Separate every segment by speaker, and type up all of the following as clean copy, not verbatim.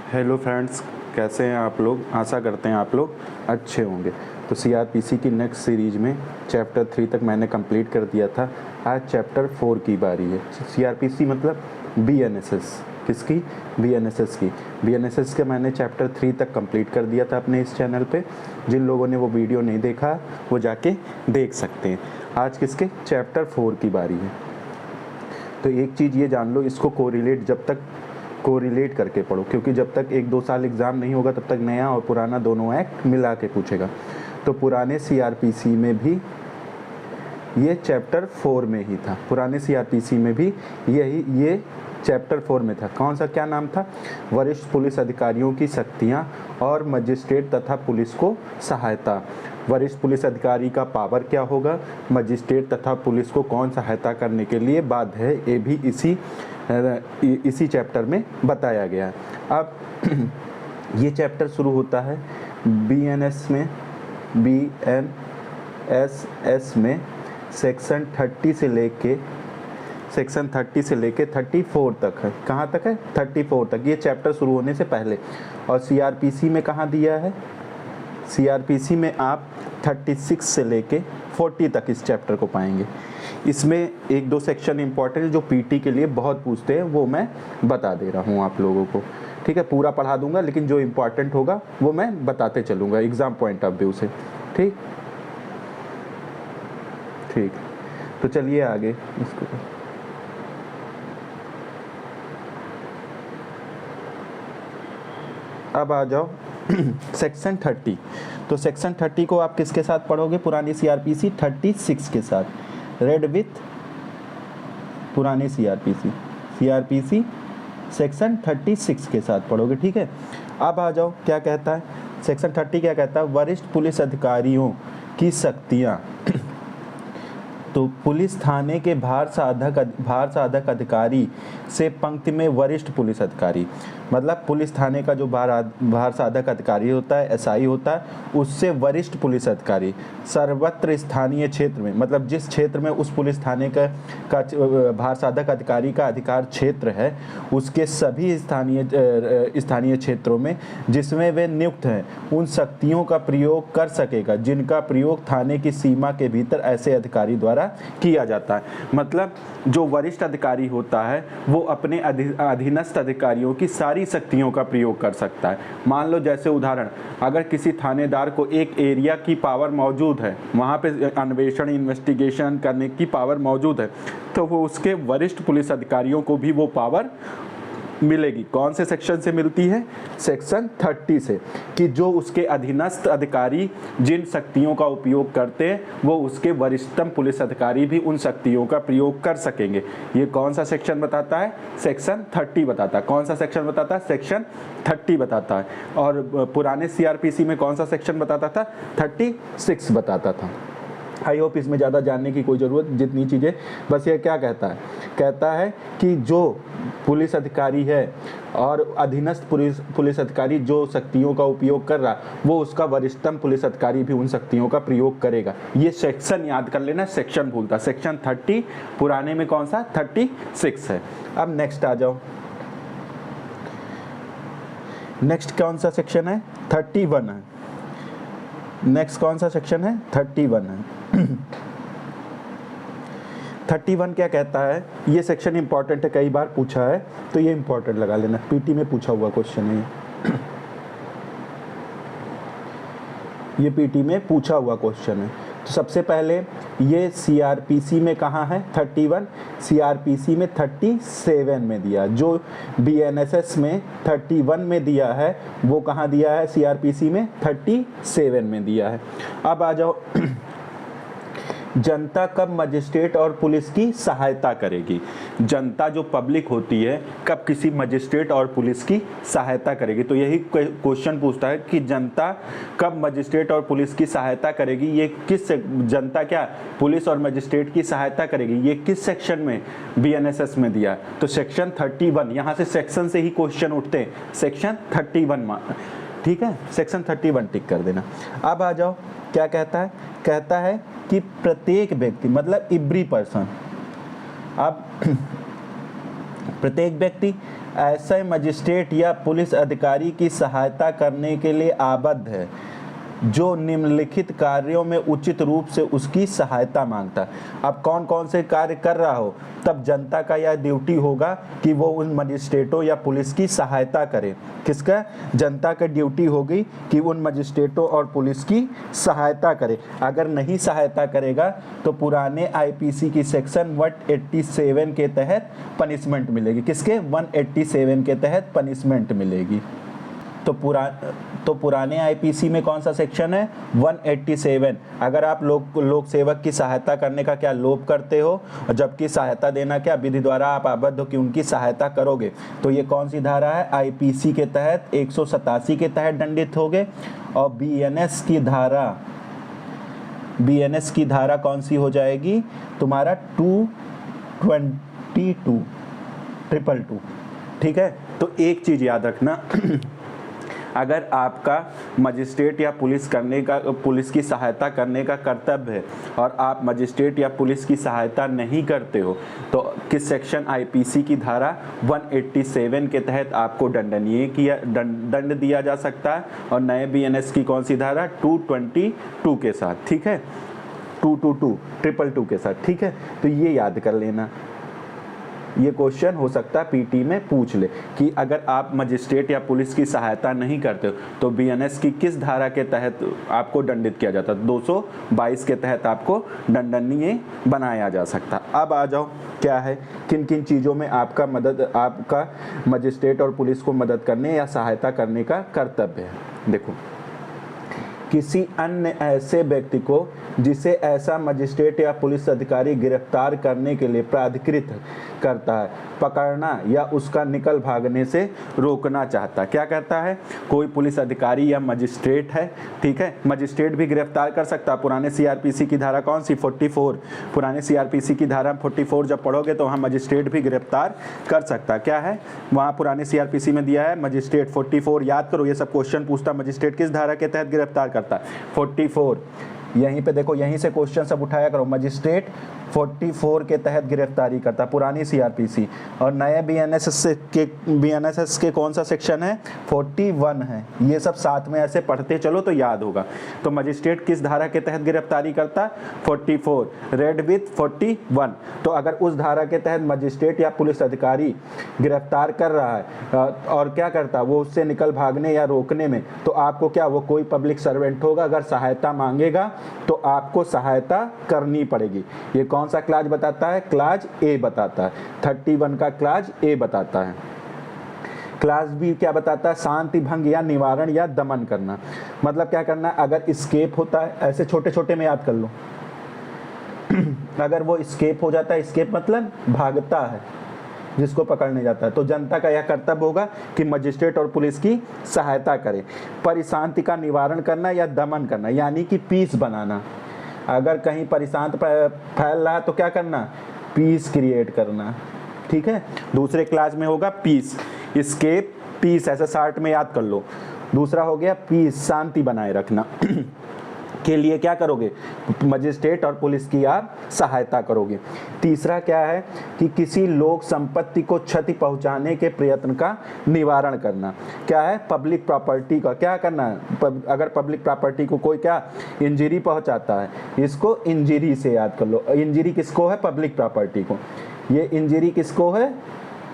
Speaker 1: Hello friends, कैसे हैं आप लोग। आशा करते हैं आप लोग अच्छे होंगे। तो सीआरपीसी की नेक्स्ट सीरीज में चैप्टर 3 तक मैंने कंप्लीट कर दिया था। आज चैप्टर 4 की बारी है। सीआरपीसी मतलब बीएनएसएस। किसकी? बीएनएसएस की। बीएनएसएस के मैंने चैप्टर 3 तक कंप्लीट कर दिया था अपने इस चैनल पे। जिन लोगों ने वो वीडियो नहीं देखा वो जाके देख सकते हैं। आज किसके? चैप्टर 4 की बारी है। तो एक चीज़ ये जान लो, इसको कोरिलेट करके पढ़ो, क्योंकि जब तक 1-2 साल एग्ज़ाम नहीं होगा तब तक नया और पुराना दोनों एक्ट मिला के पूछेगा। तो पुराने सीआरपीसी में भी ये चैप्टर 4 में ही था। पुराने सीआरपीसी में भी ये चैप्टर 4 में था। कौन सा, क्या नाम था? वरिष्ठ पुलिस अधिकारियों की शक्तियाँ और मजिस्ट्रेट तथा पुलिस को सहायता। वरिष्ठ पुलिस अधिकारी का पावर क्या होगा, मजिस्ट्रेट तथा पुलिस को कौन सहायता करने के लिए बाध्य है, ये भी इसी चैप्टर में बताया गया है। अब ये चैप्टर शुरू होता है बीएनएसएस में सेक्शन 30 से लेके 34 तक है। कहाँ तक है? 34 तक। ये चैप्टर शुरू होने से पहले। और सीआरपीसी में कहाँ दिया है? सीआरपीसी में आप 36 से लेके 40 तक इस चैप्टर को पाएंगे। इसमें 1-2 सेक्शन इंपॉर्टेंट है जो पीटी के लिए बहुत पूछते हैं, वो मैं बता दे रहा हूँ आप लोगों को। ठीक है, पूरा पढ़ा दूंगा, लेकिन जो इंपॉर्टेंट होगा वो मैं बताते चलूँगा एग्ज़ाम पॉइंट ऑफ व्यू से। ठीक, तो चलिए आगे इसको। अब आ जाओ सेक्शन 30। तो सेक्शन 30 को आप किसके साथ पढ़ोगे? पुरानी सीआरपीसी 36 के साथ। रेड विथ पुरानी सीआरपीसी सेक्शन 36 के साथ पढ़ोगे। ठीक है, अब आ जाओ क्या कहता है सेक्शन 30। क्या कहता है? वरिष्ठ पुलिस अधिकारियों की शक्तियाँ। तो पुलिस थाने के भार साधक अधिकारी से पंक्ति में वरिष्ठ पुलिस अधिकारी, मतलब पुलिस थाने का जो भार साधक अधिकारी होता है, एसआई होता है, उससे वरिष्ठ पुलिस अधिकारी सर्वत्र स्थानीय क्षेत्र में, मतलब जिस क्षेत्र में उस पुलिस थाने का भार साधक अधिकारी का अधिकार क्षेत्र है, उसके सभी स्थानीय क्षेत्रों में जिसमें वे नियुक्त हैं, उन शक्तियों का प्रयोग कर सकेगा जिनका प्रयोग थाने की सीमा के भीतर ऐसे अधिकारी द्वारा किया जाता है। मतलब जो वरिष्ठ अधिकारी होता है वो अपने अधीनस्थ अधिकारियों की सारी शक्तियों का प्रयोग कर सकता है। मान लो जैसे उदाहरण, अगर किसी थानेदार को एक एरिया की पावर मौजूद है, वहाँ पे अन्वेषण इन्वेस्टिगेशन करने की पावर मौजूद है, तो वो उसके वरिष्ठ पुलिस अधिकारियों को भी वो पावर मिलेगी। कौन से सेक्शन से मिलती है? सेक्शन 30 से, कि जो उसके अधीनस्थ अधिकारी जिन शक्तियों का उपयोग करते हैं वो उसके वरिष्ठतम पुलिस अधिकारी भी उन शक्तियों का प्रयोग कर सकेंगे। ये कौन सा सेक्शन बताता है? सेक्शन 30 बताता है। कौन सा सेक्शन बताता है? सेक्शन 30 बताता है। और पुराने सीआरपीसी में कौन सा सेक्शन बताता था? 36 बताता था। आई होप इसमें ज़्यादा जानने की कोई ज़रूरत, जितनी चीज़ें बस ये क्या कहता है कि जो पुलिस अधिकारी है और अधीनस्थ पुलिस अधिकारी जो शक्तियों का उपयोग कर रहा, वो उसका वरिष्ठतम पुलिस अधिकारी भी उन शक्तियों का प्रयोग करेगा। ये सेक्शन याद कर लेना, सेक्शन भूलता। सेक्शन 30 पुराने में कौन सा? 36 है। अब नेक्स्ट आ जाओ। नेक्स्ट कौन सा सेक्शन है? 31 है। नेक्स्ट कौन सा सेक्शन है? 31 है। 31 क्या कहता है? ये सेक्शन इंपॉर्टेंट है, कई बार पूछा है, तो ये इंपॉर्टेंट लगा लेना, पीटी में पूछा हुआ क्वेश्चन है ये पीटी में पूछा हुआ क्वेश्चन है। तो सबसे पहले ये सीआरपीसी में कहाँ है? 31। सीआरपीसी में 37 में दिया। जो बीएनएसएस में 31 में दिया है वो कहाँ दिया है? सीआरपीसी में 37 में दिया है। अब आ जाओ जनता कब मजिस्ट्रेट और पुलिस की सहायता करेगी? जनता जो पब्लिक होती है कब किसी मजिस्ट्रेट और पुलिस की सहायता करेगी? तो यही क्वेश्चन पूछता है कि जनता कब मजिस्ट्रेट और पुलिस की सहायता करेगी। ये किस जनता क्या पुलिस और मजिस्ट्रेट की सहायता करेगी, ये किस सेक्शन में? बीएनएसएस में दिया। तो सेक्शन 31, यहाँ से सेक्शन से ही क्वेश्चन उठते हैं। सेक्शन 31, ठीक है, सेक्शन 31 टिक कर देना। अब आ जाओ क्या कहता है कि प्रत्येक व्यक्ति, मतलब एवरी पर्सन, अब प्रत्येक व्यक्ति ऐसे मजिस्ट्रेट या पुलिस अधिकारी की सहायता करने के लिए आबद्ध है जो निम्नलिखित कार्यों में उचित रूप से उसकी सहायता मांगता है। अब कौन कौन से कार्य कर रहा हो, तब जनता का यह ड्यूटी होगा कि वो उन मजिस्ट्रेटों या पुलिस की सहायता करे। किसका? जनता का ड्यूटी होगी कि उन मजिस्ट्रेटों और पुलिस की सहायता करे। अगर नहीं सहायता करेगा तो पुराने आईपीसी की सेक्शन 187 के तहत पनिशमेंट मिलेगी। किसके? 187 के तहत पनिशमेंट मिलेगी। तो पुराने आईपीसी में कौन सा सेक्शन है? 187। अगर आप लोक सेवक की सहायता करने का क्या लोभ करते हो, और जबकि सहायता देना क्या विधि द्वारा आप आबद्ध हो कि उनकी सहायता करोगे, तो ये कौन सी धारा है? आईपीसी के तहत 187 के तहत दंडित होगे। और बीएनएस की धारा कौन सी हो जाएगी? तुम्हारा 222। ठीक है। तो एक चीज याद रखना, अगर आपका मजिस्ट्रेट या पुलिस की सहायता करने का कर्तव्य है और आप मजिस्ट्रेट या पुलिस की सहायता नहीं करते हो, तो किस सेक्शन आईपीसी की धारा 187 के तहत आपको दंड दिया जा सकता है, और नए बीएनएस की कौन सी धारा? 222 के साथ। ठीक है, 222 के साथ। ठीक है, तो ये याद कर लेना। ये क्वेश्चन हो सकता है पीटी में पूछ ले कि अगर आप मजिस्ट्रेट या पुलिस की सहायता नहीं करते हो तो बीएनएस की किस धारा के तहत आपको दंडित किया जाता है? 222 के तहत आपको दंडनीय बनाया जा सकता। अब आ जाओ, क्या है, किन किन चीज़ों में आपका मजिस्ट्रेट और पुलिस को मदद करने या सहायता करने का कर्तव्य है। देखो, किसी अन्य ऐसे व्यक्ति को जिसे ऐसा मजिस्ट्रेट या पुलिस अधिकारी गिरफ्तार करने के लिए प्राधिकृत करता है, पकड़ना या उसका निकल भागने से रोकना चाहता है। क्या करता है? कोई पुलिस अधिकारी या मजिस्ट्रेट है, ठीक है, मजिस्ट्रेट भी गिरफ्तार कर सकता है। पुराने सीआरपीसी की धारा कौन सी? 44। पुराने सीआरपीसी की धारा 44 जब पढ़ोगे तो वहाँ मजिस्ट्रेट भी गिरफ्तार कर सकता है। क्या है वहाँ पुराने सीआरपीसी में दिया है? मजिस्ट्रेट 44। याद करो, ये सब क्वेश्चन पूछता, मजिस्ट्रेट किस धारा के तहत गिरफ्तार करता है? 44। यहीं पे देखो, यहीं से क्वेश्चन सब उठाया करो। मजिस्ट्रेट 44 के तहत गिरफ्तारी करता, पुरानी सीआरपीसी। और नए बीएनएस के कौन सा सेक्शन है? 41 है। ये सब साथ में ऐसे पढ़ते चलो तो याद होगा। तो मजिस्ट्रेट किस धारा के तहत गिरफ्तारी करता? 44 रेड विथ 41। तो अगर उस धारा के तहत मजिस्ट्रेट या पुलिस अधिकारी गिरफ्तार कर रहा है और क्या करता, वो उससे निकल भागने या रोकने में, तो आपको क्या, वो कोई पब्लिक सर्वेंट होगा, अगर सहायता मांगेगा तो आपको सहायता करनी पड़ेगी। ये कौन सा क्लाज बताता है? क्लाज ए बताता है। 31 का क्लाज ए बताता है। क्लास बी क्या बताता है? शांति भंग या निवारण या दमन करना। मतलब क्या करना? अगर स्केप होता है, ऐसे छोटे छोटे में याद कर लो। अगर वो स्केप हो जाता है, स्केप मतलब भागता है, जिसको पकड़ने जाता है, तो जनता का यह कर्तव्य होगा कि मजिस्ट्रेट और पुलिस की सहायता करे। परिशांति का निवारण करना या दमन करना, यानी कि पीस बनाना। अगर कहीं परिशांत फैल रहा है तो क्या करना? पीस क्रिएट करना। ठीक है, दूसरे क्लास में होगा पीस, स्केप, पीस, ऐसा शार्ट में याद कर लो। दूसरा हो गया पीस, शांति बनाए रखना के लिए क्या करोगे? मजिस्ट्रेट और पुलिस की आप सहायता करोगे। तीसरा क्या है कि किसी लोक संपत्ति को क्षति पहुंचाने के प्रयत्न का निवारण करना। क्या है? पब्लिक प्रॉपर्टी का क्या करना है? अगर पब्लिक प्रॉपर्टी को कोई क्या इंजरी पहुंचाता है, इसको इंजरी से याद कर लो। इंजरी किसको है? पब्लिक प्रॉपर्टी को। ये इंजरी किसको है?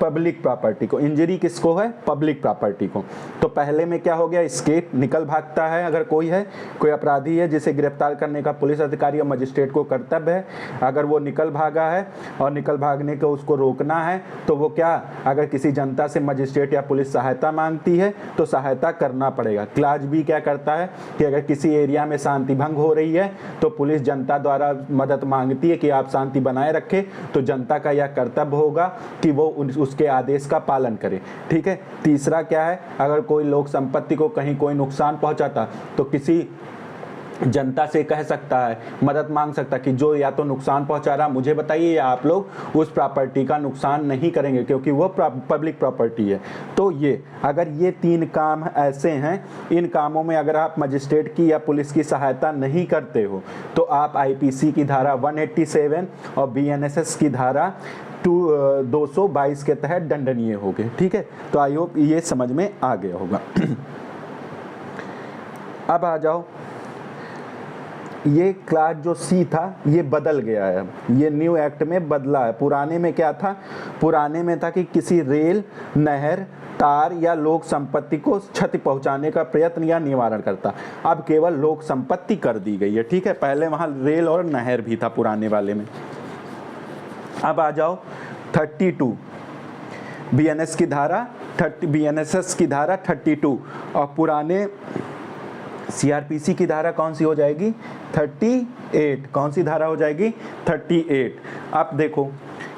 Speaker 1: पब्लिक प्रॉपर्टी को। इंजरी किसको है? पब्लिक प्रॉपर्टी को। तो पहले में क्या हो गया? एस्केप, निकल भागता है। अगर कोई है, कोई अपराधी है जिसे गिरफ्तार करने का पुलिस अधिकारी और मजिस्ट्रेट को कर्तव्य है, अगर वो निकल भागा है और निकल भागने को उसको रोकना है, तो वो क्या, अगर किसी जनता से मजिस्ट्रेट या पुलिस सहायता मांगती है तो सहायता करना पड़ेगा। क्लास बी क्या करता है कि अगर किसी एरिया में शांति भंग हो रही है तो पुलिस जनता द्वारा मदद मांगती है कि आप शांति बनाए रखें, तो जनता का यह कर्तव्य होगा कि वो उसके आदेश का पालन करे। ठीक है। तीसरा क्या है? अगर कोई लोक संपत्ति को कहीं कोई नुकसान पहुंचाता तो किसी जनता से कह सकता है, मदद मांग सकता है कि जो या तो नुकसान पहुंचा रहा मुझे बताइए, या आप लोग उस प्रॉपर्टी का नुकसान नहीं करेंगे क्योंकि वो पब्लिक प्रॉपर्टी है। तो ये अगर ये 3 काम ऐसे हैं, इन कामों में अगर आप मजिस्ट्रेट की या पुलिस की सहायता नहीं करते हो तो आप आईपीसी की धारा 187 और बीएनएसएस की धारा 222 के तहत दंडनीय होगे। ठीक है, तो आई होप ये समझ में आ गया होगा। अब आ जाओ, ये क्लास जो सी था ये बदल गया है, ये न्यू एक्ट में बदला है। पुराने में क्या था? पुराने में था कि किसी रेल, नहर, तार या लोक संपत्ति को क्षति पहुंचाने का प्रयत्न या निवारण करता। अब केवल लोक संपत्ति कर दी गई है। ठीक है, पहले वहां रेल और नहर भी था पुराने वाले में। अब आ जाओ 32 बीएनएस की धारा, बीएनएसएस की धारा 32 और पुराने सीआरपीसी की धारा कौन सी हो जाएगी? 38। कौन सी धारा हो जाएगी? 38। अब देखो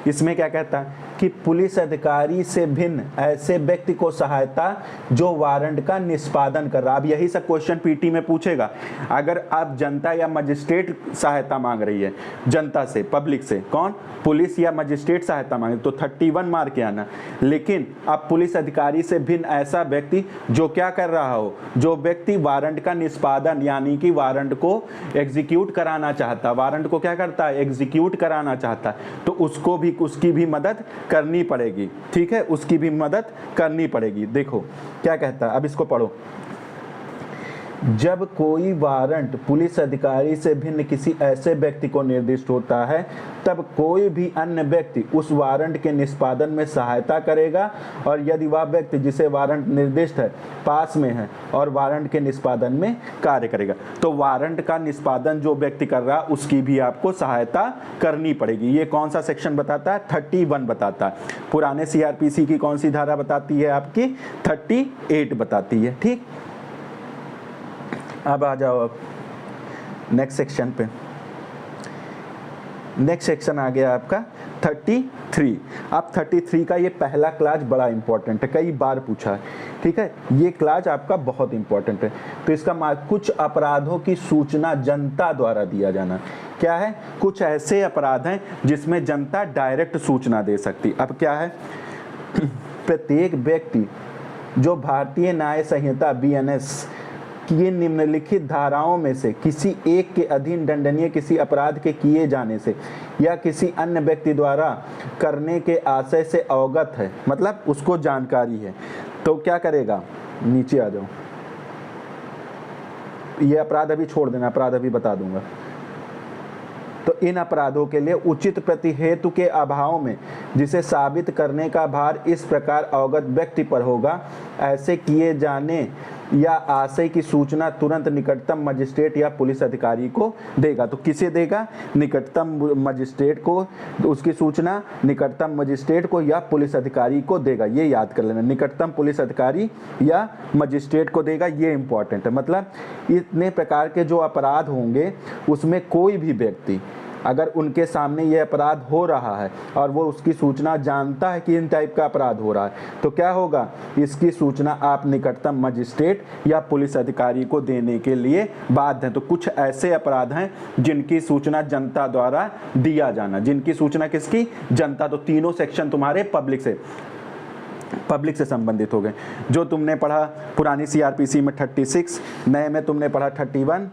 Speaker 1: इसमें क्या कहता है कि पुलिस अधिकारी से भिन्न ऐसे व्यक्ति को सहायता जो वारंट का निष्पादन कर रहा। अब यही सब क्वेश्चन पीटी में पूछेगा। अगर आप जनता या मजिस्ट्रेट सहायता मांग रही है, जनता से, पब्लिक से, कौन? पुलिस या मजिस्ट्रेट सहायता मांगे तो 31 मार के आना। लेकिन अब पुलिस अधिकारी से भिन्न ऐसा व्यक्ति जो क्या कर रहा हो, जो व्यक्ति वारंट का निष्पादन यानी कि वारंट को एग्जीक्यूट कराना चाहता, वारंट को क्या करता है? एग्जीक्यूट कराना चाहता, तो उसको भी, उसकी भी मदद करनी पड़ेगी। ठीक है, उसकी भी मदद करनी पड़ेगी। देखो क्या कहता है, अब इसको पढ़ो। जब कोई वारंट पुलिस अधिकारी से भिन्न किसी ऐसे व्यक्ति को निर्दिष्ट होता है तब कोई भी अन्य व्यक्ति उस वारंट के निष्पादन में सहायता करेगा, और यदि वह व्यक्ति जिसे वारंट निर्दिष्ट है पास में है और वारंट के निष्पादन में कार्य करेगा। तो वारंट का निष्पादन जो व्यक्ति कर रहा उसकी भी आपको सहायता करनी पड़ेगी। ये कौन सा सेक्शन बताता है? 31 बताता है। पुराने सीआरपीसी की कौन सी धारा बताती है? आपकी 38 बताती है। ठीक, अब आ जाओ अब नेक्स्ट सेक्शन पे। नेक्स्ट सेक्शन आ गया आपका 33। अब 33 का ये पहला क्लास बड़ा इंपॉर्टेंट है, कई बार पूछा है। ठीक है, ये क्लास आपका बहुत इंपॉर्टेंट है। तो इसका कुछ अपराधों की सूचना जनता द्वारा दिया जाना। क्या है? कुछ ऐसे अपराध हैं जिसमें जनता डायरेक्ट सूचना दे सकती। अब क्या है? प्रत्येक व्यक्ति जो भारतीय न्याय संहिता बीएनएस की निम्नलिखित धाराओं में से किसी एक के अधीन दंडनीय किसी अपराध के किए जाने से या किसी अन्य व्यक्ति द्वारा करने के आशय से अवगत है, मतलब उसको जानकारी है, तो क्या करेगा? नीचे आ जाओ, ये अपराध अभी छोड़ देना, अपराध अभी बता दूंगा। तो इन अपराधों के लिए उचित प्रतिहेतु के अभाव में जिसे साबित करने का भार इस प्रकार अवगत व्यक्ति पर होगा, ऐसे किए जाने या आशय की सूचना तुरंत निकटतम मजिस्ट्रेट या पुलिस अधिकारी को देगा। तो किसे देगा? निकटतम मजिस्ट्रेट को, उसकी सूचना निकटतम मजिस्ट्रेट को या पुलिस अधिकारी को देगा। ये याद कर लेना, निकटतम पुलिस अधिकारी या मजिस्ट्रेट को देगा। ये इंपॉर्टेंट है। मतलब इतने प्रकार के जो अपराध होंगे उसमें कोई भी व्यक्ति अगर उनके सामने ये अपराध हो रहा है और वो उसकी सूचना जानता है कि इन टाइप का अपराध हो रहा है, तो क्या होगा? इसकी सूचना आप निकटतम मजिस्ट्रेट या पुलिस अधिकारी को देने के लिए बाध्य हैं। तो कुछ ऐसे अपराध हैं जिनकी सूचना जनता द्वारा दिया जाना। जिनकी सूचना किसकी? जनता। तो तीनों सेक्शन तुम्हारे पब्लिक से संबंधित हो गए। जो तुमने पढ़ा पुरानी सीआरपीसी में 36, नए में तुमने पढ़ा 31,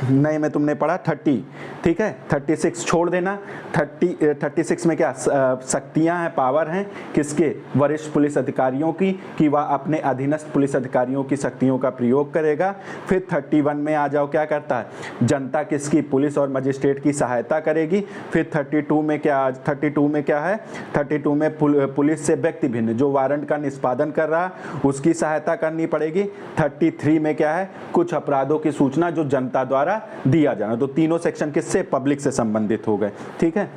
Speaker 1: नए में तुमने पढ़ा 30। ठीक है, 36 छोड़ देना। 36 में क्या शक्तियां हैं, पावर हैं किसके? वरिष्ठ पुलिस अधिकारियों की, कि वह अपने अधीनस्थ पुलिस अधिकारियों की शक्तियों का प्रयोग करेगा। फिर 31 में आ जाओ, क्या करता है? जनता किसकी? पुलिस और मजिस्ट्रेट की सहायता करेगी। फिर 32 में क्या है? 32 में पुलिस से व्यक्ति भिन्न जो वारंट का निष्पादन कर रहा उसकी सहायता करनी पड़ेगी। 33 में क्या है? कुछ अपराधों की सूचना जो जनता द्वारा दिया जाना। तो तीनों सेक्शन किससे? पब्लिक से संबंधित हो गए। ठीक है,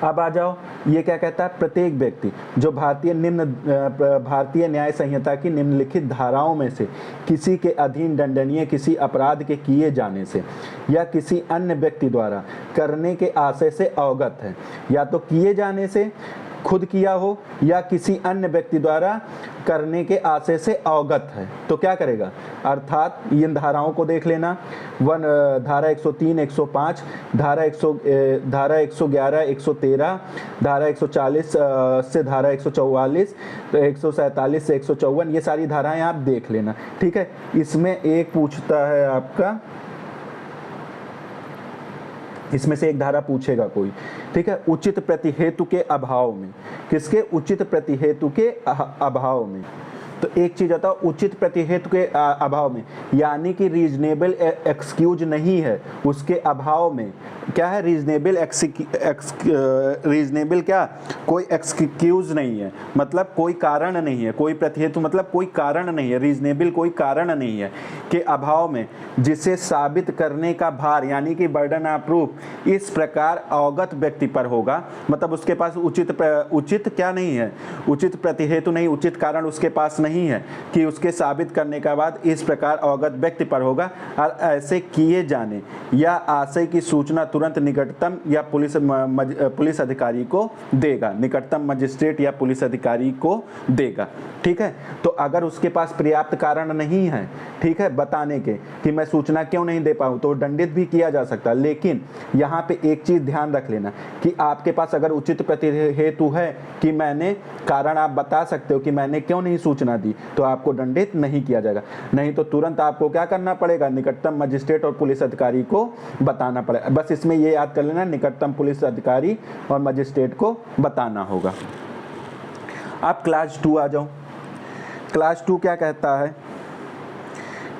Speaker 1: अब आ जाओ, ये क्या कहता है? प्रत्येक व्यक्ति जो भारतीय न्याय संहिता की निम्नलिखित धाराओं में से किसी के अधीन दंडनीय किसी अपराध के किए जाने से या किसी अन्य व्यक्ति द्वारा करने के आशय से अवगत है, या तो किए जाने से खुद किया हो या किसी अन्य व्यक्ति द्वारा करने के आशय से अवगत है तो क्या करेगा, अर्थात इन धाराओं को देख लेना, धारा 103, 105, धारा 111, 113, धारा 140 से धारा 144, 147 से 154, ये सारी धाराएं आप देख लेना, ठीक है। इसमें एक पूछता है आपका, इसमें से एक धारा पूछेगा कोई, ठीक है, उचित प्रतिहेतु के अभाव में, किसके, उचित प्रतिहेतु के अभाव में। तो एक चीज आता है उचित प्रतिहेतु के अभाव में, यानी कि रीजनेबल एक्सक्यूज नहीं है, उसके अभाव में क्या है, रीजनेबल क्या, कोई एक्सक्यूज नहीं है, मतलब कोई कारण नहीं है, कोई प्रतिहेतु मतलब कोई कारण नहीं है, रीजनेबल कोई कारण नहीं है के अभाव में, जिसे साबित करने का भार यानी कि बर्डन ऑफ प्रूफ इस प्रकार अवगत व्यक्ति पर होगा, मतलब उसके पास उचित क्या नहीं है, उचित प्रतिहेतु नहीं, उचित कारण उसके पास नहीं है कि उसके साबित करने के बाद इस प्रकार अवगत व्यक्ति पर होगा, और ऐसे किए जाने या आशय की सूचना तुरंत निकटतम या पुलिस अधिकारी को देगा, निकटतम मजिस्ट्रेट या पुलिस अधिकारी को देगा, ठीक है। तो अगर उसके पास पर्याप्त कारण नहीं है, ठीक है, बताने के कि मैं सूचना क्यों नहीं दे पाऊँ, तो दंडित भी किया जा सकता है। लेकिन यहाँ पे एक चीज ध्यान रख लेना कि आपके पास अगर उचित प्रतिहेतु है कि मैंने कारण आप बता सकते हो कि मैंने क्यों नहीं सूचना दी, तो आपको दंडित नहीं किया जाएगा, नहीं तो तुरंत आपको क्या करना पड़ेगा, निकटतम मजिस्ट्रेट और पुलिस अधिकारी को बताना पड़ेगा। बस इसमें ये याद कर लेना, निकटतम पुलिस अधिकारी और मजिस्ट्रेट को बताना होगा। आप क्लास 2 आ जाओ। क्लास 2 क्या कहता है,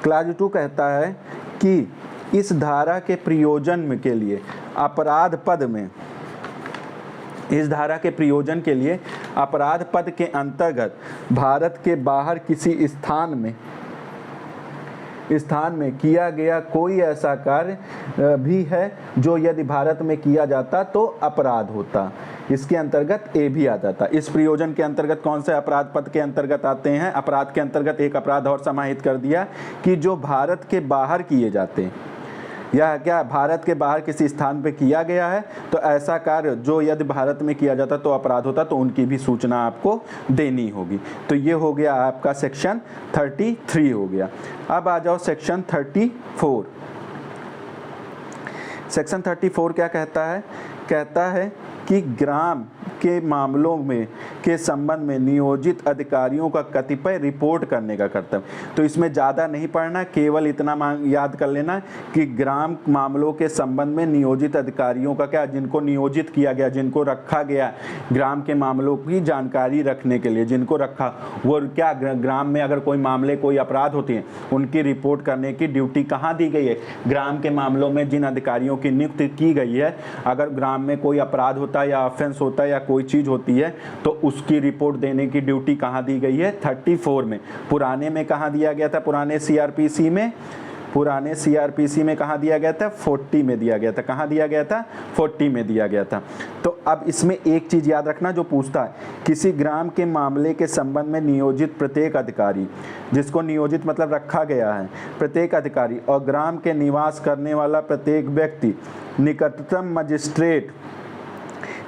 Speaker 1: क्लास 2 कहता है कि इस धारा के प्रयोजन के लिए अपराध पद में, इस धारा के प्रयोजन के लिए अपराध पद के अंतर्गत भारत के बाहर किसी स्थान में किया गया कोई ऐसा कार्य भी है जो यदि भारत में किया जाता तो अपराध होता, इसके अंतर्गत ए भी आ जाता। इस प्रयोजन के अंतर्गत कौन से अपराध पद के अंतर्गत आते हैं, अपराध के अंतर्गत एक अपराध और समाहित कर दिया कि जो भारत के बाहर किए जाते हैं, या क्या भारत के बाहर किसी स्थान पे किया गया है, तो ऐसा कार्य जो यदि भारत में किया जाता तो अपराध होता, तो उनकी भी सूचना आपको देनी होगी। तो ये हो गया आपका सेक्शन 33 हो गया। अब आ जाओ सेक्शन 34। सेक्शन 34 क्या कहता है, कहता है कि ग्राम के मामलों में के संबंध में नियोजित अधिकारियों का कतिपय रिपोर्ट करने का कर्तव्य। तो इसमें ज़्यादा नहीं पढ़ना, केवल इतना याद कर लेना कि ग्राम मामलों के संबंध में नियोजित अधिकारियों का क्या, जिनको नियोजित किया गया, जिनको रखा गया ग्राम के मामलों की जानकारी रखने के लिए, जिनको रखा वो क्या, ग्राम में अगर कोई मामले कोई अपराध होते हैं उनकी रिपोर्ट करने की ड्यूटी कहाँ दी गई है, ग्राम के मामलों में जिन अधिकारियों की नियुक्ति की गई है, अगर ग्राम में कोई अपराध होता है या ऑफेंस होता है या कोई चीज़ होती है तो उसकी रिपोर्ट देने की ड्यूटी कहाँ दी गई है, 34 में। पुराने में कहाँ दिया गया था, पुराने सीआरपीसी में कहाँ दिया गया था, 40 में दिया गया था। कहाँ दिया गया था, 40 में दिया गया था। तो अब इसमें एक चीज़ याद रखना जो पूछता है, किसी ग्राम के मामले के संबंध में नियोजित प्रत्येक अधिकारी, जिसको नियोजित मतलब रखा गया है, प्रत्येक अधिकारी और ग्राम के निवास करने वाला प्रत्येक व्यक्ति निकटतम मजिस्ट्रेट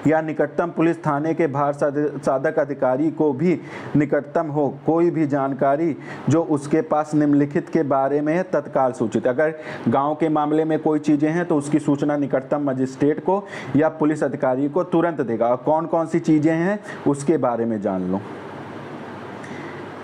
Speaker 1: या निकटतम पुलिस थाने के भार साधक अधिकारी को भी निकटतम हो कोई भी जानकारी जो उसके पास निम्नलिखित के बारे में है तत्काल सूचित। अगर गांव के मामले में कोई चीज़ें हैं तो उसकी सूचना निकटतम मजिस्ट्रेट को या पुलिस अधिकारी को तुरंत देगा। और कौन कौन सी चीज़ें हैं उसके बारे में जान लो।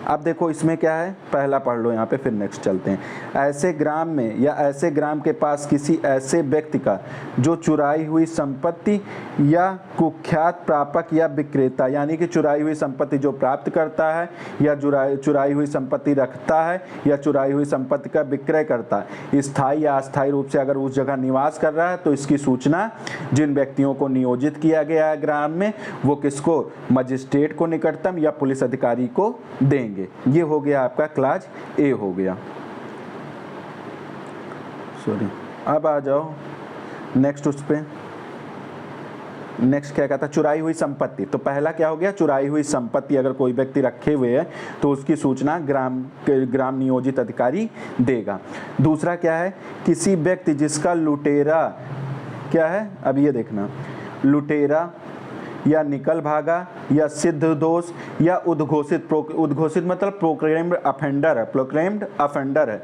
Speaker 1: अब देखो इसमें क्या है, पहला पढ़ लो यहाँ पे, फिर नेक्स्ट चलते हैं। ऐसे ग्राम में या ऐसे ग्राम के पास किसी ऐसे व्यक्ति का जो चुराई हुई संपत्ति या कुख्यात प्रापक या विक्रेता, यानी कि चुराई हुई संपत्ति जो प्राप्त करता है या चुराई हुई संपत्ति रखता है या चुराई हुई संपत्ति का विक्रय करता है, स्थायी या अस्थायी रूप से अगर उस जगह निवास कर रहा है तो इसकी सूचना जिन व्यक्तियों को नियोजित किया गया है ग्राम में, वो किसको, मजिस्ट्रेट को निकटतम या पुलिस अधिकारी को देंगे। ये हो गया आपका क्लास ए हो गया। सॉरी, अब आ जाओ नेक्स्ट उस पे। नेक्स्ट क्या कहता है, चुराई हुई संपत्ति। तो पहला क्या हो गया, चुराई हुई संपत्ति अगर कोई व्यक्ति रखे हुए है तो उसकी सूचना ग्राम नियोजित अधिकारी देगा। दूसरा क्या है, किसी व्यक्ति जिसका लुटेरा क्या है, अब ये देखना, लुटेरा या निकल भागा या सिद्ध दोष या उद्घोषित उद्घोषित मतलब प्रोक्लेम्ड अफेंडर है, प्रोक्लेम्ड अफेंडर है,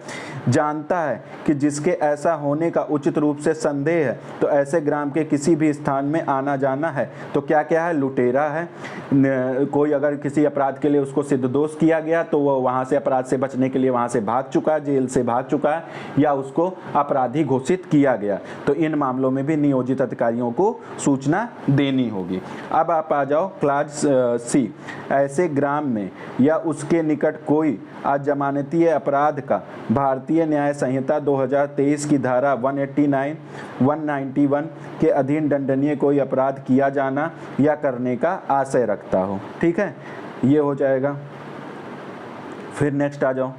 Speaker 1: जानता है कि जिसके ऐसा होने का उचित रूप से संदेह है तो ऐसे ग्राम के किसी भी स्थान में आना जाना है। तो क्या क्या है, लुटेरा है, कोई अगर किसी अपराध के लिए उसको सिद्ध दोष किया गया तो वो वहाँ से अपराध से बचने के लिए वहाँ से भाग चुका है, जेल से भाग चुका है, या उसको अपराधी घोषित किया गया, तो इन मामलों में भी नियोजित अधिकारियों को सूचना देनी होगी। अब आप आ जाओ क्लास सी, ऐसे ग्राम में या उसके निकट कोई अजमानतीय अपराध का भारतीय न्याय संहिता 2023 की धारा 189, 191 के अधीन दंडनीय कोई अपराध किया जाना या करने का आशय रखता हो। ठीक है, ये हो जाएगा। फिर नेक्स्ट आ जाओ,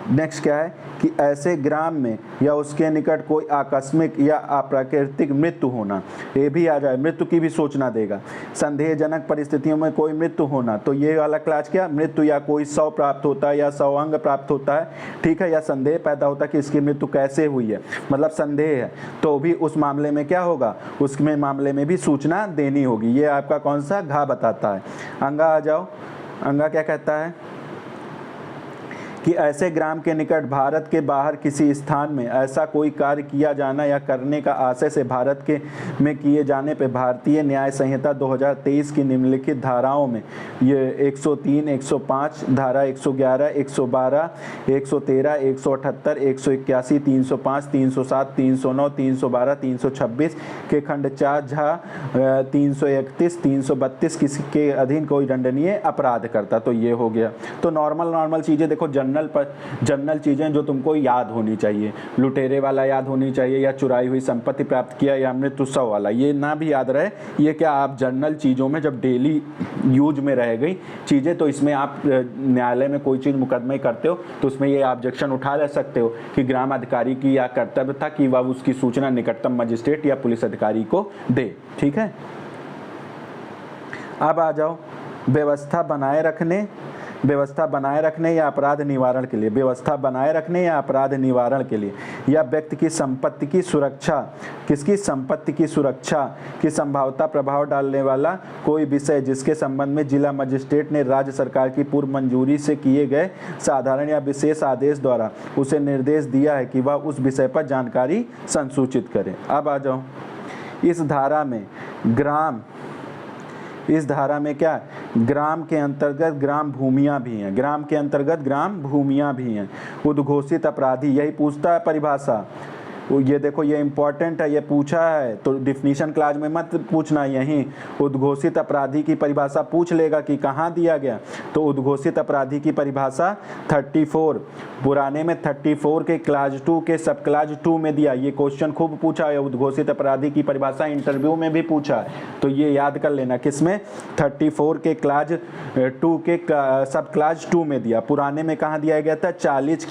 Speaker 1: नेक्स्ट क्या है कि ऐसे ग्राम में या उसके निकट कोई आकस्मिक या अप्राकृतिक मृत्यु होना, ये भी आ जाए, मृत्यु की भी सूचना देगा। संदेहजनक परिस्थितियों में कोई मृत्यु होना, तो ये वाला क्लास क्या, मृत्यु या कोई शव प्राप्त होता है या शव अंग प्राप्त होता है, ठीक है, या संदेह पैदा होता है कि इसकी मृत्यु कैसे हुई है, मतलब संदेह है, तो भी उस मामले में क्या होगा, उसमें मामले में भी सूचना देनी होगी। ये आपका कौन सा घा बताता है। अंगा आ जाओ, अंगा क्या कहता है कि ऐसे ग्राम के निकट भारत के बाहर किसी स्थान में ऐसा कोई कार्य किया जाना या करने का आशय से भारत के में किए जाने पर भारतीय न्याय संहिता 2023 की निम्नलिखित धाराओं में, ये 103, 105, धारा 111, 112, 113, 178, 181, 305, 307, 309, 312, 326 के खंड 4 झा 331, 332 किसी के अधीन कोई दंडनीय अपराध करता, तो ये हो गया। तो नॉर्मल चीज़ें देखो, जनरल चीज़ें जो तुमको याद होनी चाहिए, लुटेरे वाला याद होनी चाहिए, या चुराई हुई संपत्ति प्राप्त किया, या मृत्यु शव वाला, ये ना भी याद रहे। ये क्या आप जनरल चीज़ों में जब डेली यूज में रह गई चीज़ें, तो इसमें आप न्यायालय में कोई चीज़ मुकदमे करते हो तो उसमें ये ऑब्जेक्शन उठा ले सकते हो कि ग्राम अधिकारी की यह कर्तव्य था कि वह उसकी सूचना निकटतम मजिस्ट्रेट या पुलिस अधिकारी को दे। ठीक है, अब आ जाओ व्यवस्था बनाए रखने या अपराध निवारण के लिए, व्यवस्था बनाए रखने या अपराध निवारण के लिए, या व्यक्ति की संपत्ति की सुरक्षा, किसकी संपत्ति की सुरक्षा की संभावता प्रभाव डालने वाला कोई विषय जिसके संबंध में जिला मजिस्ट्रेट ने राज्य सरकार की पूर्व मंजूरी से किए गए साधारण या विशेष आदेश द्वारा उसे निर्देश दिया है कि वह उस विषय पर जानकारी संसूचित करे। अब आ जाओ, इस धारा में क्या, ग्राम के अंतर्गत ग्राम भूमियाँ भी हैं, ग्राम के अंतर्गत ग्राम भूमियाँ भी हैं। उद्घोषित अपराधी, यही पूछता है परिभाषा, ये देखो ये इंपॉर्टेंट है, ये पूछा है, तो डिफिनीशन क्लास में मत पूछना, यहीं उद्घोषित अपराधी की परिभाषा पूछ लेगा कि कहाँ दिया गया। तो उद्घोषित अपराधी की परिभाषा 34 पुराने में 34 के क्लास 2 के सब क्लास 2 में दिया। ये क्वेश्चन खूब पूछा है, उद्घोषित अपराधी की परिभाषा इंटरव्यू में भी पूछा है, तो ये याद कर लेना। किसमें, 34 के क्लास 2 के सब क्लास 2 में दिया। पुराने में कहाँ दिया गया था, 40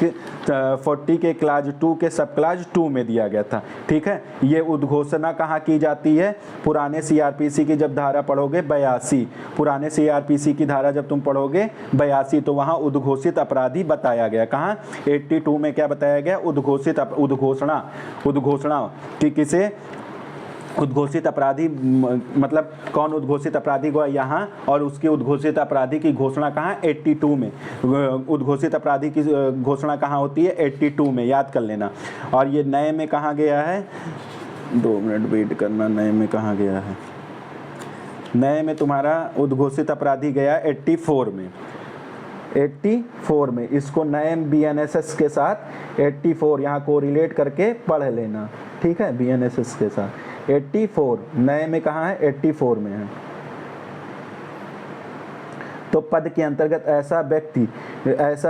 Speaker 1: के क्लास 2 के सब क्लास 2 में दिया गया था। ठीक है, ये उद्घोषणा कहाँ की जाती है, पुराने सीआरपीसी की जब धारा पढ़ोगे 82, पुराने सीआरपीसी की धारा जब तुम पढ़ोगे 82, तो वहाँ उद्घोषित अपराधी बताया गया। कहाँ, 82 में क्या बताया गया, उद्घोषणा कि किसे उद्घोषित अपराधी, मतलब कौन उद्घोषित अपराधी को यहाँ, और उसके उद्घोषित अपराधी की घोषणा कहाँ, 82 में। उद्घोषित अपराधी की घोषणा कहाँ होती है, 82 में, याद कर लेना। और ये नए में कहाँ गया है, 2 मिनट वेट करना, नए में कहाँ गया है, नए में तुम्हारा उद्घोषित अपराधी गया 84 में, 84 में। इसको नए BNSS के साथ 84 यहाँ को रिलेट करके पढ़ लेना। ठीक है, BNSS के साथ 84, नए में कहाँ है, 84 में है। तो पद के अंतर्गत ऐसा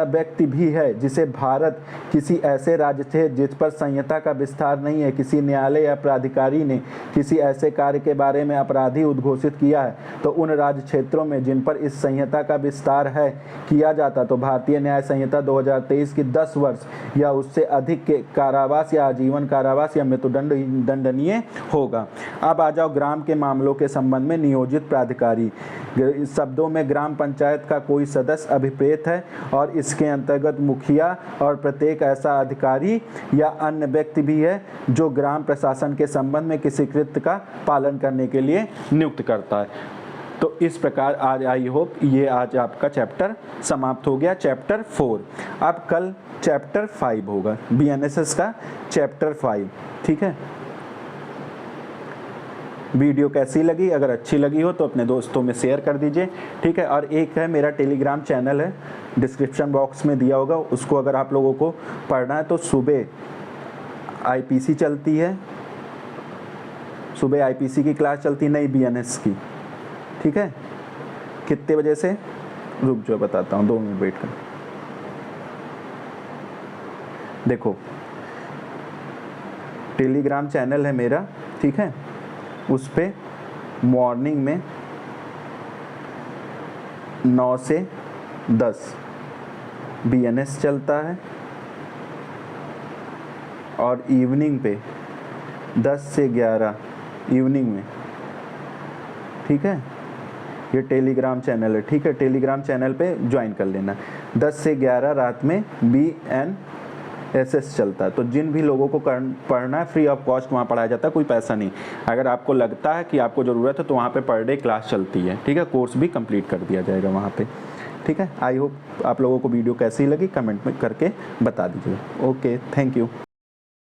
Speaker 1: व्यक्ति भी है जिसे भारत किसी ऐसे राज्य से जिस पर संहिता का विस्तार नहीं है, किसी न्यायालय या प्राधिकारी ने किसी ऐसे कार्य के बारे में अपराधी उद्घोषित किया है, तो उन राज्य क्षेत्रों में जिन पर इस संहिता का विस्तार है किया जाता, तो भारतीय न्याय संहिता 2023 की 10 वर्ष या उससे अधिक के कारावास या आजीवन कारावास या मृत्युदंड दंडनीय होगा। अब आ जाओ ग्राम के मामलों के संबंध में नियोजित प्राधिकारी। शब्दों में ग्राम पंचायत का कोई सदस्य अभिप्रेत है और इसके अंतर्गत मुखिया और प्रत्येक ऐसा अधिकारी या अन्य व्यक्ति भी है जो ग्राम प्रशासन के संबंध में किसी कृत्य का पालन करने के लिए नियुक्त करता है। तो इस प्रकार आज आई होप ये आज आपका चैप्टर समाप्त हो गया, चैप्टर 4। अब कल चैप्टर 5 होगा, बीएनएसएस का चैप्टर 5। ठीक है, वीडियो कैसी लगी? अगर अच्छी लगी हो तो अपने दोस्तों में शेयर कर दीजिए। ठीक है, और एक है मेरा टेलीग्राम चैनल है, डिस्क्रिप्शन बॉक्स में दिया होगा, उसको अगर आप लोगों को पढ़ना है तो सुबह आईपीसी चलती है, सुबह आईपीसी की क्लास चलती है, नई बीएनएस की। ठीक है, कितने बजे से? रुक जाओ बताता हूँ, 2 मिनट वेट कर। देखो टेलीग्राम चैनल है मेरा, ठीक है, उस पे मॉर्निंग में 9 से 10 बीएनएस चलता है और इवनिंग पे 10 से 11 इवनिंग में। ठीक है, ये टेलीग्राम चैनल है। ठीक है, टेलीग्राम चैनल पे ज्वाइन कर लेना। 10 से 11 रात में BNSS चलता है। तो जिन भी लोगों को पढ़ना है फ्री ऑफ कॉस्ट वहाँ पढ़ाया जाता है, कोई पैसा नहीं। अगर आपको लगता है कि आपको ज़रूरत है तो वहाँ पे पर डे क्लास चलती है। ठीक है, कोर्स भी कंप्लीट कर दिया जाएगा वहाँ पे। ठीक है, आई होप आप लोगों को वीडियो कैसी लगी कमेंट में करके बता दीजिए। Okay, thank you.